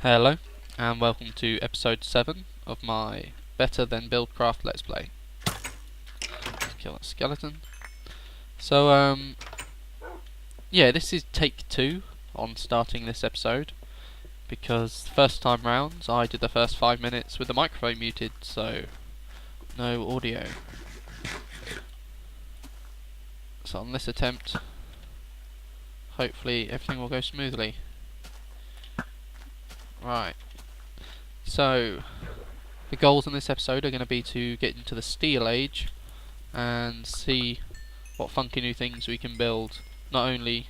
Hello, and welcome to episode 7 of my Better Than Buildcraft Let's Play. Let's kill that skeleton. So, yeah, this is take 2 on starting this episode, because the first time round I did the first 5 minutes with the microphone muted, so no audio. So on this attempt, hopefully everything will go smoothly. Right, so the goals in this episode are going to be to get into the Steel Age and see what funky new things we can build, not only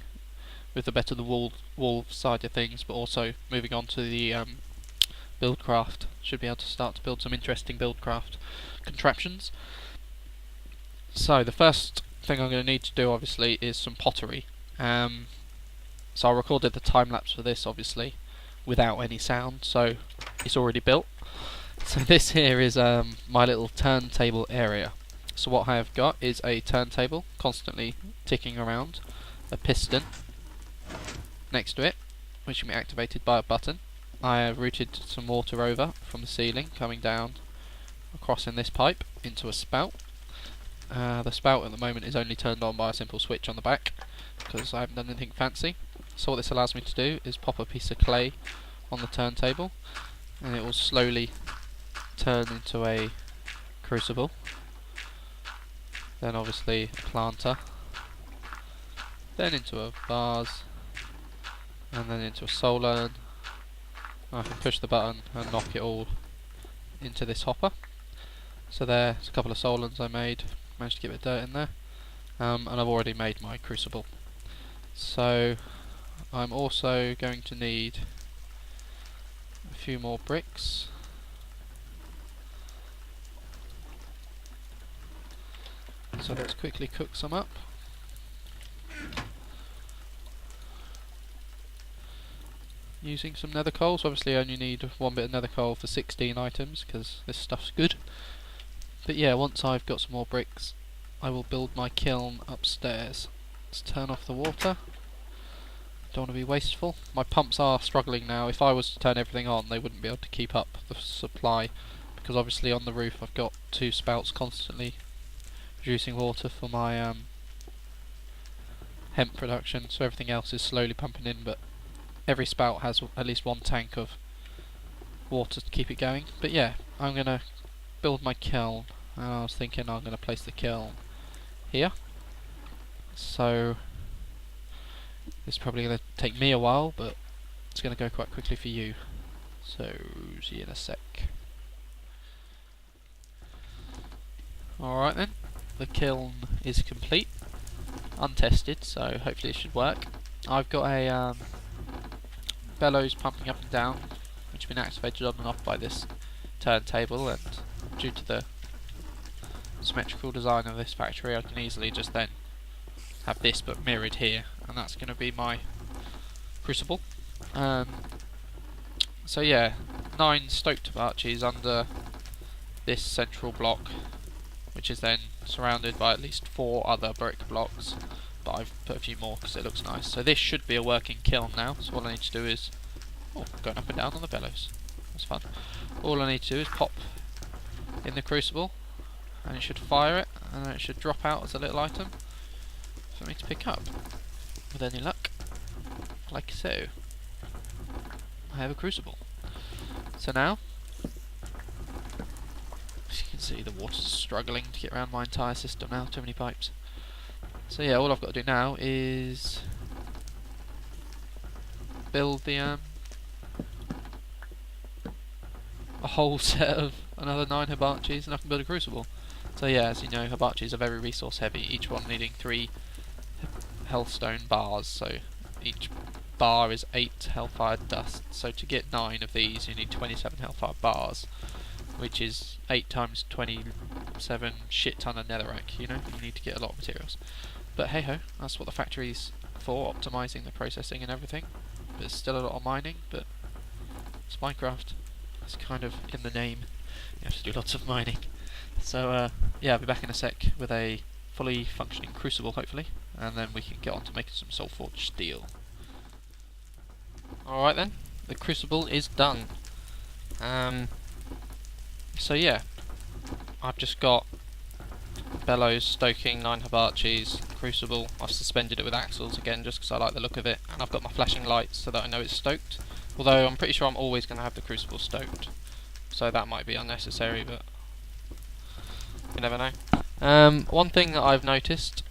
with the Better the Wolf side of things, but also moving on to the Buildcraft. Should be able to start to build some interesting Buildcraft contraptions. So the first thing I'm going to need to do obviously is some pottery. So I recorded the time lapse for this obviously without any sound, so it's already built. So this here is my little turntable area. So what I have got is a turntable constantly ticking around, a piston next to it which can be activated by a button. I have routed some water over from the ceiling coming down across in this pipe into a spout. The spout at the moment is only turned on by a simple switch on the back because I haven't done anything fancy. So what this allows me to do is pop a piece of clay on the turntable and it will slowly turn into a crucible, then obviously a planter, then into a vase, and then into a soul urn. I can push the button and knock it all into this hopper. So there's a couple of soul urns I made, managed to get a bit of dirt in there, and I've already made my crucible. So I'm also going to need a few more bricks. So let's quickly cook some up. Using some nether coal, so obviously I only need one bit of nether coal for 16 items because this stuff's good. But yeah, once I've got some more bricks I will build my kiln upstairs. Let's turn off the water. Don't want to be wasteful. My pumps are struggling now. If I was to turn everything on they wouldn't be able to keep up the supply, because obviously on the roof I've got 2 spouts constantly producing water for my hemp production, so everything else is slowly pumping in, but every spout has at least 1 tank of water to keep it going. But yeah, I'm going to build my kiln, and I was thinking I'm going to place the kiln here. So it's probably going to take me a while, but it's going to go quite quickly for you. So see you in a sec. Alright then, the kiln is complete, untested, so hopefully it should work. I've got a bellows pumping up and down, which has been activated on and off by this turntable, and due to the symmetrical design of this factory I can easily just then have this but mirrored here, and that's going to be my crucible. So yeah, 9 stoked arches under this central block, which is then surrounded by at least 4 other brick blocks, but I've put a few more because it looks nice. So this should be a working kiln now, so all I need to do is going up and down on the bellows, that's fun. All I need to do is pop in the crucible and it should fire it, and then it should drop out as a little item for me to pick up with any luck, like so. I have a crucible. So now, as you can see, the water's struggling to get around my entire system now, too many pipes. So yeah, all I've got to do now is build the a whole set of another 9 hibaches and I can build a crucible. So yeah, as you know, hibaches are very resource heavy, each one needing 3 healthstone bars, so each bar is 8 hellfire dust. So to get 9 of these you need 27 hellfire bars, which is 8 times 27 shit ton of netherrack, you know, you need to get a lot of materials. But hey ho, that's what the factory's for, optimising the processing and everything. But there's still a lot of mining, but it's Minecraft, it's kind of in the name, you have to do lots of mining. So yeah, I'll be back in a sec with a fully functioning crucible hopefully, and then we can get on to making some soul forged steel. Alright then, the crucible is done. So yeah, I've just got bellows stoking, 9 hibachis, crucible. I've suspended it with axles again just because I like the look of it, and I've got my flashing lights so that I know it's stoked. Although I'm pretty sure I'm always going to have the crucible stoked, so that might be unnecessary, but you never know. One thing that I've noticed,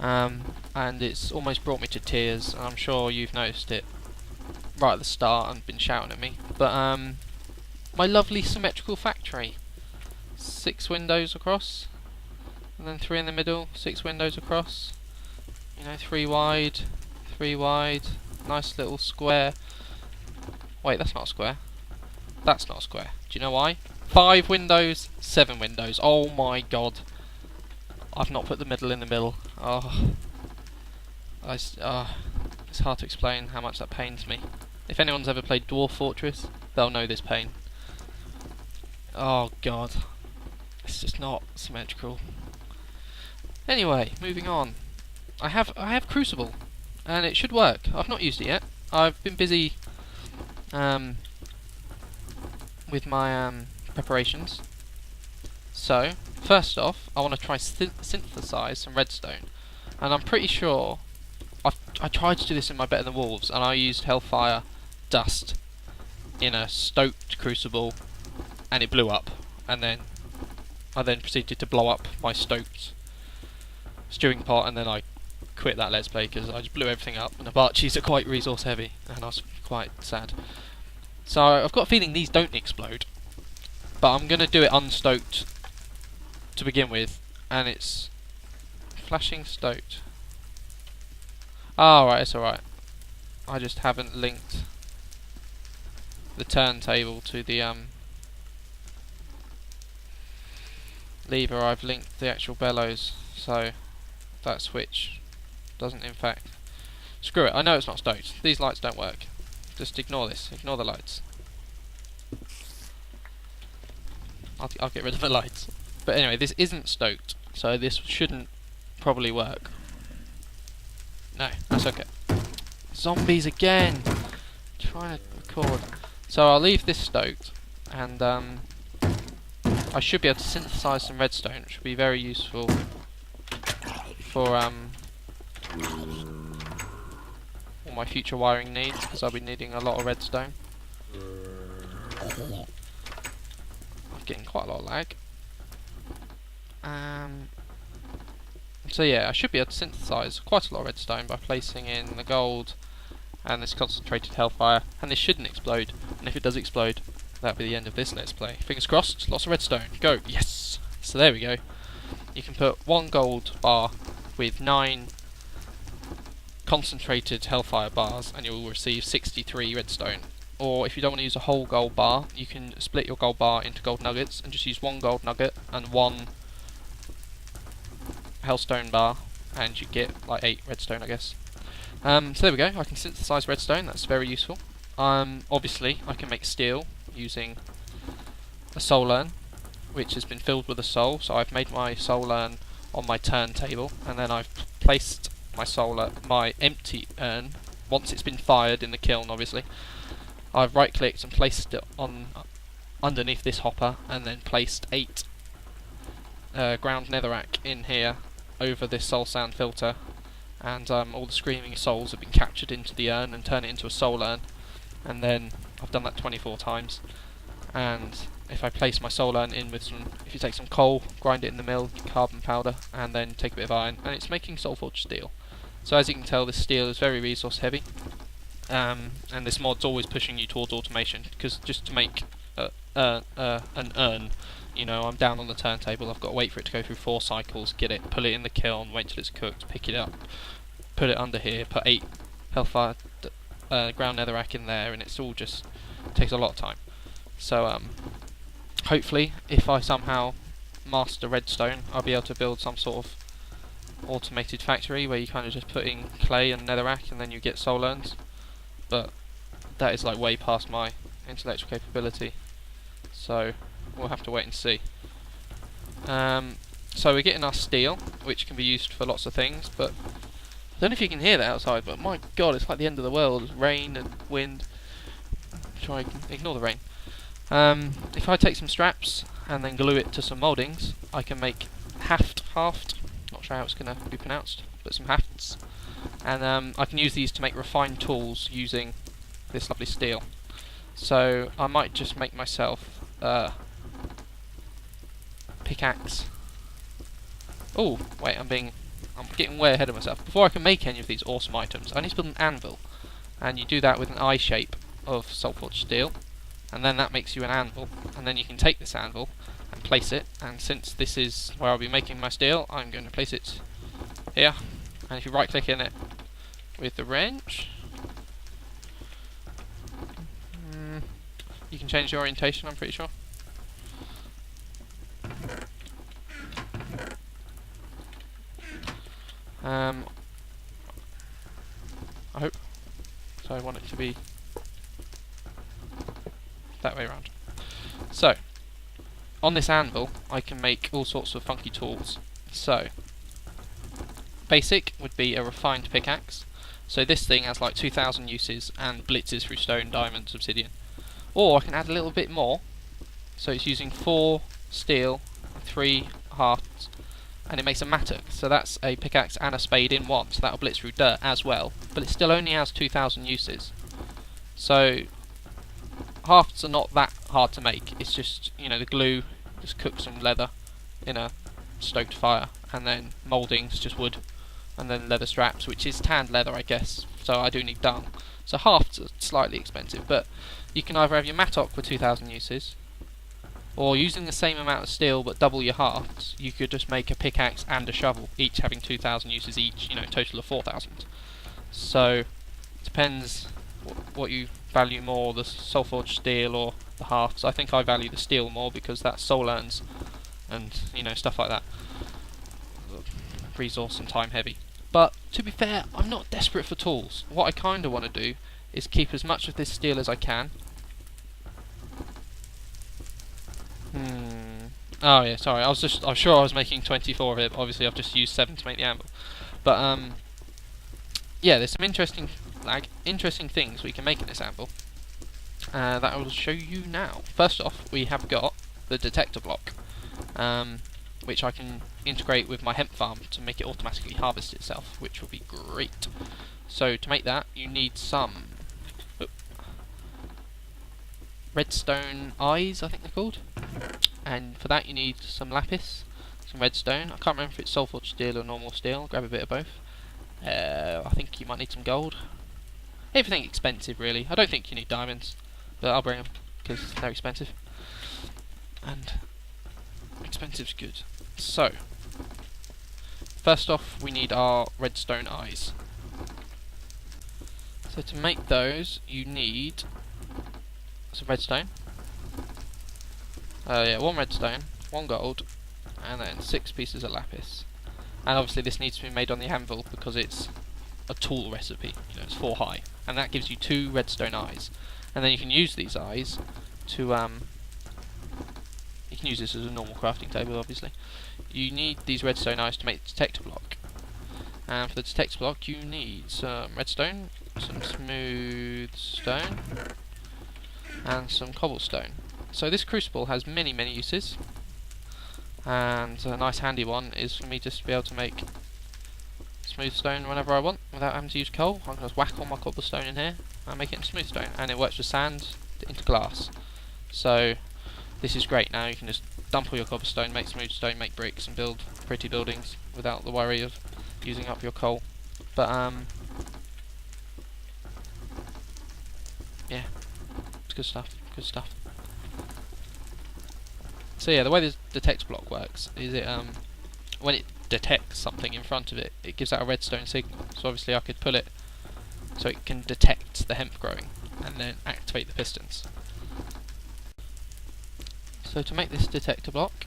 and it's almost brought me to tears, and I'm sure you've noticed it right at the start and been shouting at me, but my lovely symmetrical factory. 6 windows across, and then 3 in the middle, 6 windows across, you know, 3 wide, nice little square. Wait, that's not a square. That's not a square. Do you know why? 5 windows, 7 windows. Oh my god. I've not put the middle in the middle. Oh. It's hard to explain how much that pains me. If anyone's ever played Dwarf Fortress, they'll know this pain. Oh god. It's just not symmetrical. Anyway, moving on. I have Crucible, and it should work. I've not used it yet. I've been busy with my preparations. So, first off, I want to try synthesize some redstone, and I'm pretty sure I tried to do this in my Better Than Wolves, and I used Hellfire dust in a stoked crucible, and it blew up, and then I proceeded to blow up my stoked stewing pot, and then I quit that Let's Play because I just blew everything up, and the Hibachi's are quite resource heavy, and I was quite sad. So I've got a feeling these don't explode, but I'm going to do it unstoked to begin with, and it's flashing stoked. Right, it's alright. I just haven't linked the turntable to the lever. I've linked the actual bellows, so that switch doesn't in fact. Screw it, I know it's not stoked. These lights don't work. Just ignore this, ignore the lights. I'll get rid of the lights. But anyway, this isn't stoked, so this shouldn't probably work. No, that's okay. Zombies again! Trying to record. So I'll leave this stoked, and I should be able to synthesize some redstone, which will be very useful for all my future wiring needs, because I'll be needing a lot of redstone. I'm getting quite a lot of lag. So yeah, I should be able to synthesize quite a lot of redstone by placing in the gold and this concentrated hellfire, and this shouldn't explode, and if it does explode, that'll be the end of this Let's Play. Fingers crossed, lots of redstone, go, yes! So there we go. You can put 1 gold bar with 9 concentrated hellfire bars, and you'll receive 63 redstone. Or if you don't want to use a whole gold bar, you can split your gold bar into gold nuggets and just use 1 gold nugget and 1 hellstone bar, and you get like 8 redstone, I guess. So there we go, I can synthesize redstone, that's very useful. Obviously, I can make steel using a soul urn, which has been filled with a soul, so I've made my soul urn on my turntable, and then I've placed my empty urn, once it's been fired in the kiln obviously, I've right clicked and placed it on underneath this hopper, and then placed 8 ground netherrack in here over this soul sand filter, and all the screaming souls have been captured into the urn and turn it into a soul urn, and then I've done that 24 times, and if I place my soul urn in with if you take some coal, grind it in the mill, carbon powder, and then take a bit of iron, and it's making soul-forged steel. So as you can tell, this steel is very resource heavy, and this mod's always pushing you towards automation, because just to make an urn, you know, I'm down on the turntable, I've got to wait for it to go through 4 cycles, get it, pull it in the kiln, wait till it's cooked, pick it up, put it under here, put 8 hellfire ground netherrack in there, and it's all just takes a lot of time. So hopefully, if I somehow master redstone, I'll be able to build some sort of automated factory where you kind of just put in clay and netherrack and then you get soul urns. But that is like way past my intellectual capability, so we'll have to wait and see. So we're getting our steel, which can be used for lots of things, but I don't know if you can hear that outside, but my god, it's like the end of the world. Rain and wind. try ignore the rain. If I take some straps and then glue it to some mouldings, I can make haft, not sure how it's going to be pronounced, but some hafts. And I can use these to make refined tools using this lovely steel. So I might just make myself a pickaxe. Oh, wait, I'm getting way ahead of myself. Before I can make any of these awesome items, I need to build an anvil. And you do that with an eye shape of salt-forged steel. And then that makes you an anvil. And then you can take this anvil and place it. And since this is where I'll be making my steel, I'm going to place it here. And if you right click in it with the wrench, you can change the orientation, I'm pretty sure. I hope. So I want it to be that way around. So, on this anvil, I can make all sorts of funky tools. So, basic would be a refined pickaxe. So this thing has like 2,000 uses and blitzes through stone, diamonds, obsidian. Or I can add a little bit more. So it's using 4 steel, 3 hearts, and it makes a mattock. So that's a pickaxe and a spade in one. So that'll blitz through dirt as well. But it still only has 2,000 uses. So hafts are not that hard to make. It's just, you know, the glue, just cook some leather in a stoked fire, and then mouldings, just wood, and then leather straps, which is tanned leather, I guess, so I do need dung. So hafts are slightly expensive, but you can either have your mattock with 2,000 uses, or using the same amount of steel but double your hafts, you could just make a pickaxe and a shovel, each having 2,000 uses each, you know, total of 4,000. So, it depends what you value more, the soul-forged steel or the hafts. I think I value the steel more because that's soul earns, and, you know, stuff like that. Resource and time heavy. But to be fair, I'm not desperate for tools. What I kind of want to do is keep as much of this steel as I can. Oh yeah, sorry. I was sure I was making 24 of it. But obviously, I've just used 7 to make the anvil. But yeah, there's some interesting things we can make in this anvil that I will show you now. First off, we have got the detector block, which I can integrate with my hemp farm to make it automatically harvest itself, which will be great. So to make that, you need some redstone eyes, I think they're called, and for that you need some lapis, some redstone. I can't remember if it's sulfur steel or normal steel. Grab a bit of both. I think you might need some gold. Everything expensive, really. I don't think you need diamonds, but I'll bring them because they're expensive, and expensive's good. So, first off, we need our redstone eyes. So to make those, you need some redstone. Yeah, 1 redstone, 1 gold, and then 6 pieces of lapis. And obviously this needs to be made on the anvil because it's a tool recipe. You know, it's 4 high, and that gives you 2 redstone eyes. And then you can use these eyes to you can use this as a normal crafting table, obviously. You need these redstone eyes to make the detector block. And for the detector block, you need some redstone, some smooth stone, and some cobblestone. So this crucible has many uses, and a nice handy one is for me just to be able to make smooth stone whenever I want without having to use coal. I can just whack all my cobblestone in here and make it into smooth stone, and it works with sand into glass. So this is great. Now you can just dump all your cobblestone, make smooth stone, make bricks, and build pretty buildings without the worry of using up your coal. But yeah, it's good stuff. Good stuff. So yeah, the way this detector block works is it when it detects something in front of it, it gives out a redstone signal. So obviously I could pull it so it can detect the hemp growing and then activate the pistons. So to make this detector block,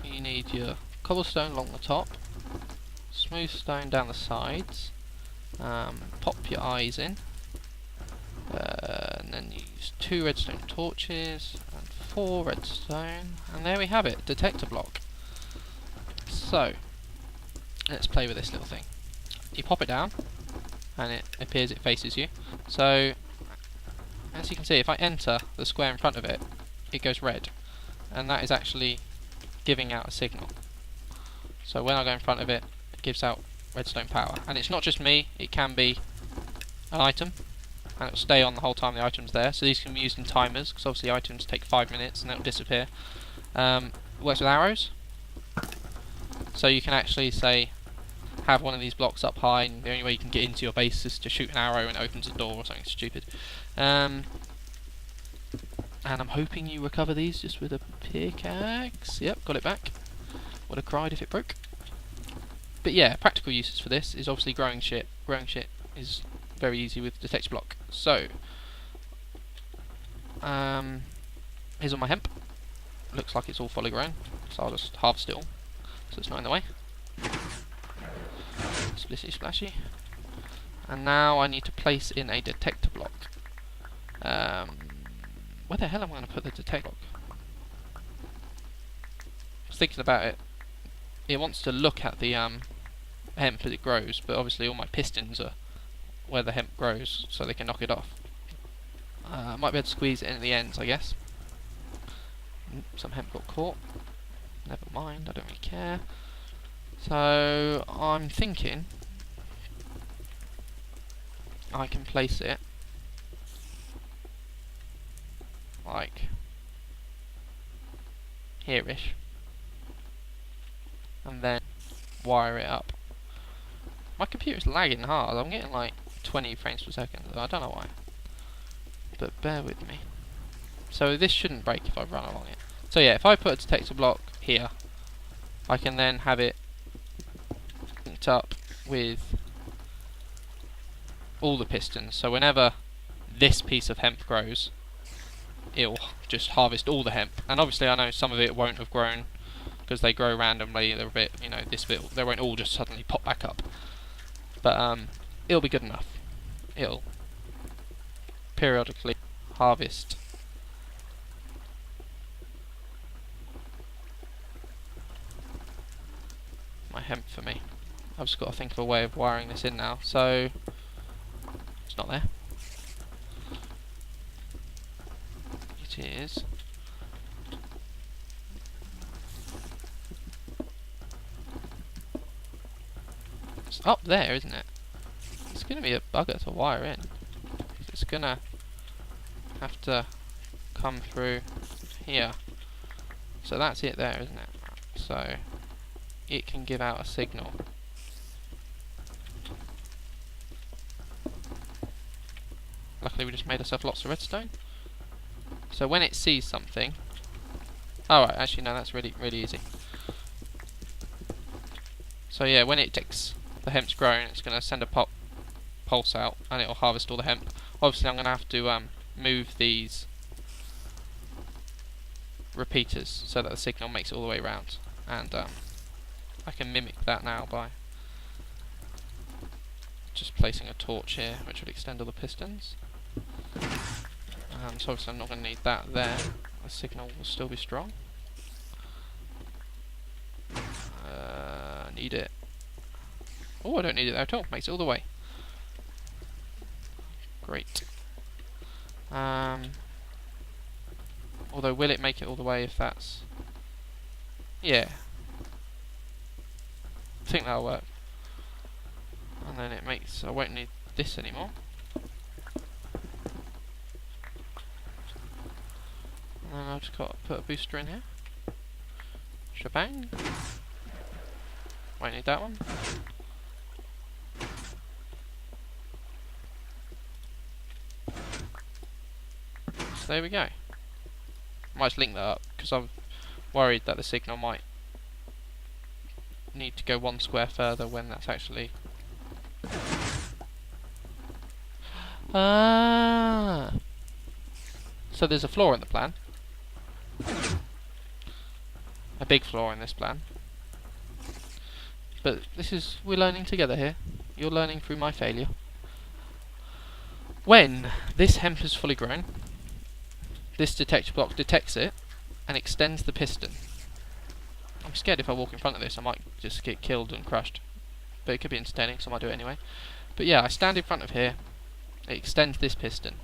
you need your cobblestone along the top, smooth stone down the sides, pop your eyes in, and then use 2 redstone torches and 4 redstone, and there we have it, detector block. So let's play with this little thing. You pop it down and it appears it faces you. So as you can see, if I enter the square in front of it, it goes red, and that is actually giving out a signal. So when I go in front of it, it gives out redstone power. And it's not just me, it can be an item, and it'll stay on the whole time the item's there. So these can be used in timers, because obviously items take 5 minutes and it'll disappear. It works with arrows, so you can actually say have one of these blocks up high, and the only way you can get into your base is to shoot an arrow and it opens a door or something stupid. And I'm hoping you recover these just with a pickaxe. Yep, got it back. Would have cried if it broke. But yeah, practical uses for this is obviously growing shit. Growing shit is very easy with the texture block. So, here's all my hemp. Looks like it's all fully grown, so I'll just harvest it all, so it's not in the way. Splishy splashy. And now I need to place in a detector block. Where the hell am I going to put the detector block? I was thinking about it. It wants to look at the hemp as it grows, but obviously all my pistons are where the hemp grows, so they can knock it off. I might be able to squeeze it in at the ends, I guess. Some hemp got caught. Never mind, I don't really care. So I'm thinking I can place it like here-ish, and then wire it up. My computer's lagging hard. I'm getting like 20 frames per second. I don't know why, but bear with me. So this shouldn't break if I run along it. So yeah, if I put a detector block here, I can then have it linked up with all the pistons. So whenever this piece of hemp grows, it'll just harvest all the hemp. And obviously I know some of it won't have grown because they grow randomly. They're a bit, you know, this bit, they won't all just suddenly pop back up. But it'll be good enough. It'll periodically harvest my hemp for me. I've just got to think of a way of wiring this in now. So it's not there. It is. It's up there, isn't it? It's going to be a bugger to wire in. It's going to have to come through here. So that's it there, isn't it? So it can give out a signal. Luckily we just made ourselves lots of redstone. So when it sees something... Alright, actually no, that's really easy. So yeah, when it detects the hemp's grown, it's going to send a pulse out and it'll harvest all the hemp. Obviously I'm going to have to move these repeaters so that the signal makes it all the way around. And I can mimic that now by just placing a torch here, which would extend all the pistons. So obviously I'm not going to need that there. The signal will still be strong. Need it. Oh, I don't need it there at all. Makes it all the way. Great. Although, will it make it all the way if that's... Yeah. I think that'll work. And then it makes... I won't need this anymore. And then I've just got to put a booster in here. Shebang. Won't need that one. So there we go. Might just link that up because I'm worried that the signal might need to go one square further when that's actually... Ah. So there's a flaw in the plan. A big flaw in this plan. But this is... we're learning together here. You're learning through my failure. When this hemp is fully grown, this detector block detects it and extends the piston. I'm scared if I walk in front of this I might just get killed and crushed. But it could be entertaining, so I might do it anyway. But yeah, I stand in front of here, it extends this piston.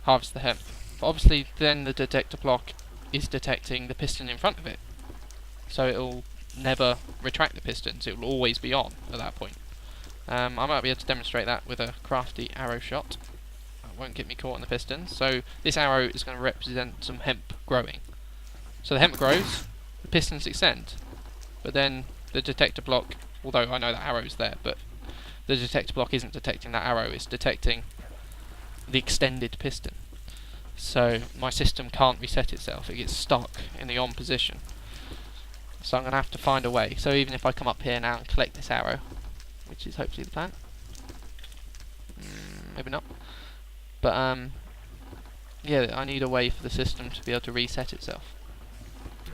harvest the hemp. But obviously then the detector block is detecting the piston in front of it, so it'll never retract the pistons, it will always be on at that point. I might be able to demonstrate that with a crafty arrow shot. That won't get me caught in the pistons. So this arrow is going to represent some hemp growing. So the hemp grows, the pistons extend, but then the detector block, although I know that arrow's there, but the detector block isn't detecting that arrow, it's detecting the extended piston. So my system can't reset itself, it gets stuck in the on position. So I'm going to have to find a way. So even if I come up here now and collect this arrow, which is hopefully the plan, maybe not, but yeah, I need a way for the system to be able to reset itself,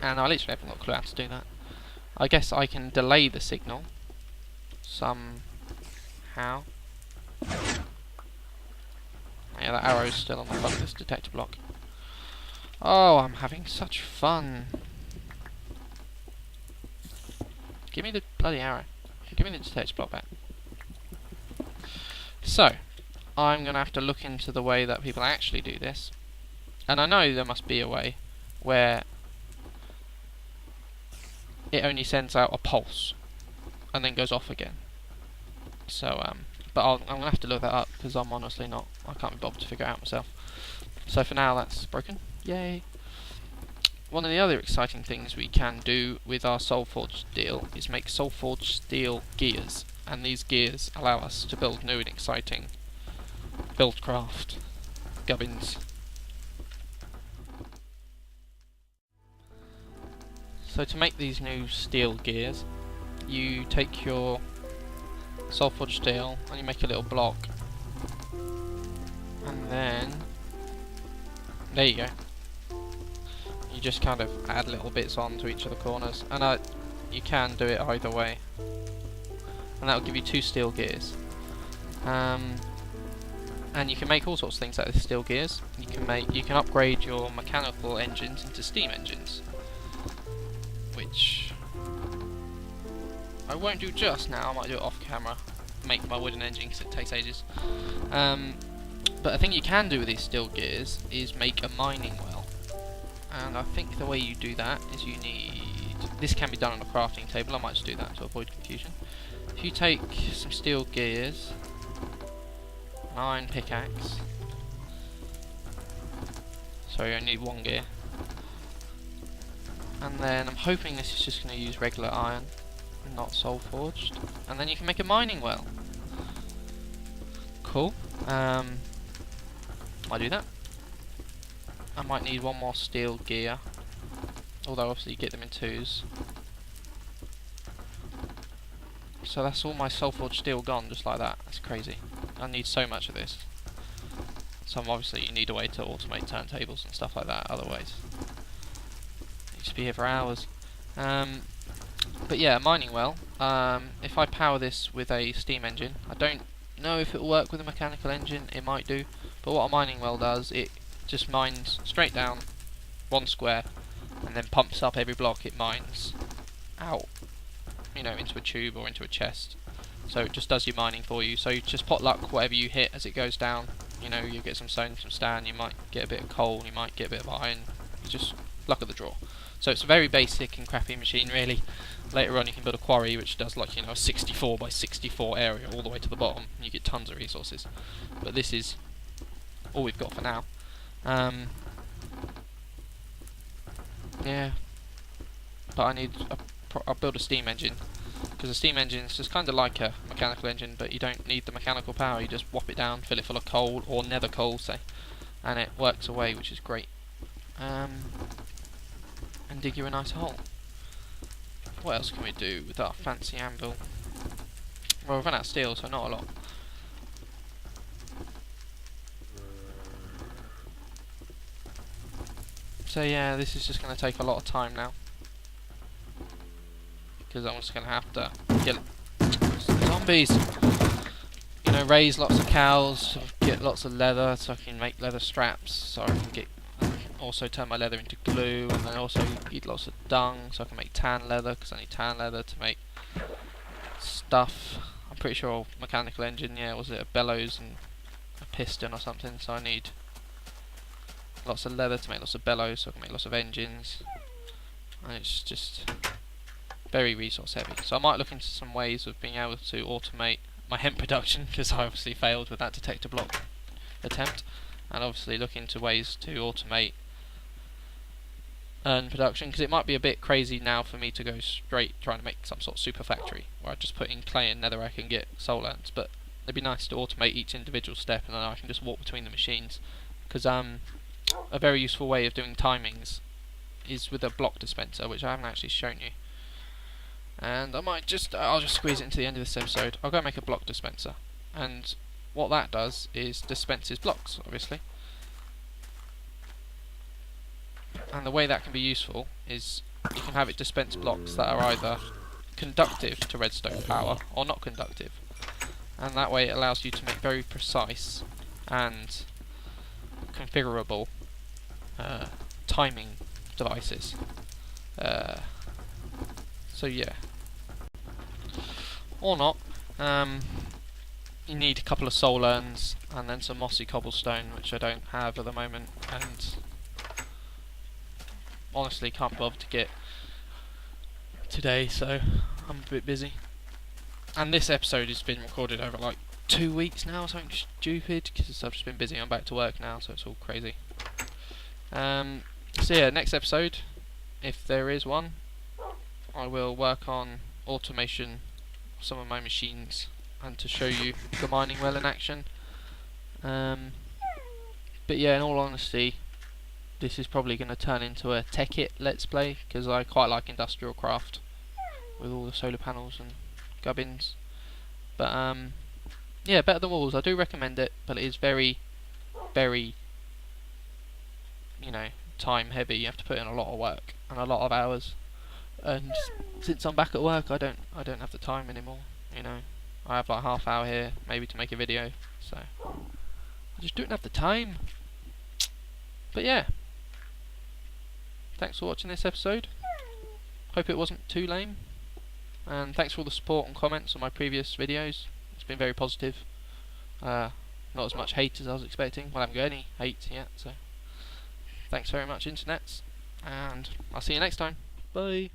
and I literally haven't got a clue how to do that. I guess I can delay the signal somehow. Yeah, that arrow's still on the front of this detector block. Oh, I'm having such fun. Give me the bloody arrow. Give me the detector block back. So, I'm going to have to look into the way that people actually do this. And I know there must be a way where it only sends out a pulse and then goes off again. So, but I'm going to have to look that up because I'm honestly not, I can't be bothered to figure it out myself. So for now that's broken. Yay! One of the other exciting things we can do with our soulforged steel is make soulforged steel gears, and these gears allow us to build new and exciting Buildcraft gubbins. So to make these new steel gears, you take your soulforged steel and you make a little block, and then there you go. You just kind of add little bits on to each of the corners, and you can do it either way, and that will give you 2 steel gears. And you can make all sorts of things out of steel gears. You can upgrade your mechanical engines into steam engines, which I won't do just now. I might do it off camera, make my wooden engine because it takes ages. But a thing you can do with these steel gears is make a mining well. And I think the way you do that is you need... This can be done on a crafting table, I might just do that to avoid confusion. If you take some steel gears, an iron pickaxe, so you only need 1 gear, and then I'm hoping this is just going to use regular iron and not soul forged, and then you can make a mining well. Cool. I do that. I might need 1 more steel gear, although obviously you get them in 2s. So that's all my soulforged steel gone, just like that. That's crazy. I need so much of this. So obviously you need a way to automate turntables and stuff like that, otherwise you'd just be here for hours. But yeah, a mining well. If I power this with a steam engine, I don't know if it will work with a mechanical engine, it might do, but what a mining well does, it just mines straight down 1 square and then pumps up every block it mines out, you know, into a tube or into a chest. So it just does your mining for you. So you just pot luck whatever you hit as it goes down. You know, you get some stone, some sand, you might get a bit of coal, you might get a bit of iron. You just luck of the draw. So it's a very basic and crappy machine really. Later on you can build a quarry which does like, you know, a 64 by 64 area all the way to the bottom and you get tons of resources. But this is all we've got for now. Yeah, but I need I'll build a steam engine, because a steam engine is just kind of like a mechanical engine, but you don't need the mechanical power. You just whop it down, fill it full of coal or nether coal, say, and it works away, which is great. And dig you a nice hole. What else can we do with our fancy anvil? Well, we've run out of steel, so not a lot. So yeah, this is just going to take a lot of time now, because I'm just going to have to kill zombies. You know, raise lots of cows, get lots of leather so I can make leather straps, so I can also turn my leather into glue, and then also eat lots of dung so I can make tan leather, because I need tan leather to make stuff. I'm pretty sure mechanical engine, yeah, was it a bellows and a piston or something, so I need lots of leather to make lots of bellows, so I can make lots of engines, and it's just very resource heavy. So I might look into some ways of being able to automate my hemp production, because I obviously failed with that detector block attempt, and obviously look into ways to automate urn production, because it might be a bit crazy now for me to go straight trying to make some sort of super factory where I just put in clay and netherrack and get soul urns, but it'd be nice to automate each individual step and then I can just walk between the machines, because a very useful way of doing timings is with a block dispenser, which I haven't actually shown you. And I'll just squeeze it into the end of this episode. I'll go make a block dispenser, and what that does is dispenses blocks, obviously. And the way that can be useful is you can have it dispense blocks that are either conductive to redstone power or not conductive, and that way it allows you to make very precise and configurable timing devices. So yeah, or not. You need a couple of soul urns and then some mossy cobblestone, which I don't have at the moment, and honestly can't bother to get today, so I'm a bit busy. And this episode has been recorded over like 2 weeks now, something stupid, because I've just been busy. I'm back to work now, so it's all crazy. So yeah, next episode, if there is one, I will work on automation of some of my machines and to show you the mining well in action. But yeah, in all honesty, this is probably going to turn into a tekkit let's play, because I quite like industrial craft with all the solar panels and gubbins. But yeah, better than walls. I do recommend it, but it is very, very, time heavy. You have to put in a lot of work and a lot of hours. And since I'm back at work, I don't have the time anymore. I have like half hour here, maybe, to make a video, so I just don't have the time. But yeah, thanks for watching this episode. Hope it wasn't too lame, and thanks for all the support and comments on my previous videos. It's been very positive. Not as much hate as I was expecting. Well, I haven't got any hate yet, so thanks very much, internets, and I'll see you next time. Bye.